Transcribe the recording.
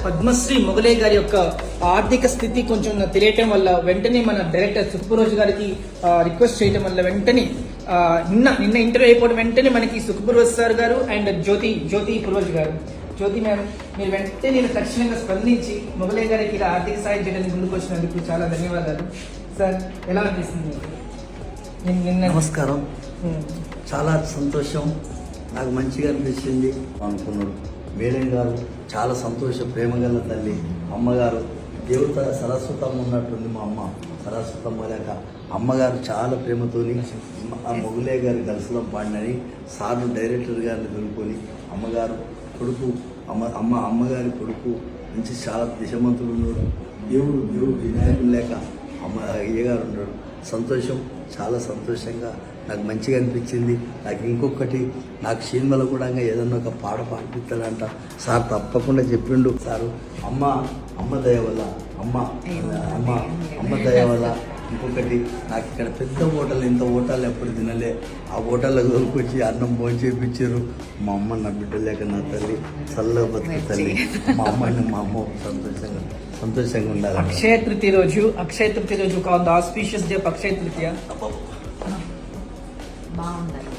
పద్మశ్రీ మొగలే గారి యొక్క ఆర్థిక స్థితి కొంచెం తెలియటం వల్ల వెంటనే మన డైరెక్టర్ సుఖపురోజు గారికి రిక్వెస్ట్ చేయడం వల్ల వెంటనే నిన్న ఇంటర్వ్యూ అయిపోవడం వెంటనే మనకి సుఖపురోజు సార్ గారు అండ్ జ్యోతి పురోజ్ గారు, జ్యోతి మ్యామ్, మీరు వెంటనే నేను తక్షణంగా స్పందించి మొగలే గారికి ఇలా ఆర్థిక సాయం చేయడానికి ముందుకు వచ్చినందుకు చాలా ధన్యవాదాలు సార్. ఎలా అనిపిస్తుంది? నమస్కారం. చాలా సంతోషం, నాకు మంచిగా అనిపించింది అనుకున్నాడు మేడం గారు. చాలా సంతోషం, ప్రేమగల తల్లి అమ్మగారు, దేవత సరస్వతమ్మ ఉన్నట్టుంది. మా అమ్మ సరస్వతమ్మ లేక అమ్మగారు చాలా ప్రేమతోని ఆ మొగులే గారి గలసలం పాడినని సార్లు డైరెక్టర్ గారిని దొరుకుని అమ్మగారు కొడుకు అమ్మగారి కొడుకు నుంచి చాలా దిశమంతుడు ఉన్నాడు. దేవుడు వినాయకుడు లేక అయ్యగారు ఉన్నాడు. సంతోషం, చాలా సంతోషంగా నాకు మంచిగా అనిపించింది. నాకు ఇంకొకటి, నాకు సినిమాలో కూడా ఏదన్నా ఒక పాట పాడిపిస్తాడంట సార్, తప్పకుండా చెప్పిండు సారు. అమ్మ దయ వల్ల అమ్మ దయ వల్ల ఇంకొకటి, నాకు ఇక్కడ పెద్ద హోటల్, ఇంత హోటల్ ఎప్పుడు తినలే, ఆ హోటల్లో దొరికొచ్చి అన్నం భోజనం చేయించారు. మా అమ్మ నా బిడ్డ లేక నా తల్లి చల్లగా బతుకు తల్లి, మా అమ్మ సంతోషంగా ఉండాలి. అక్షయ తృతీయ రోజు కాదు, ఆస్పీషియస్ డే అక్షయ తృతీయ బాగుండాలి.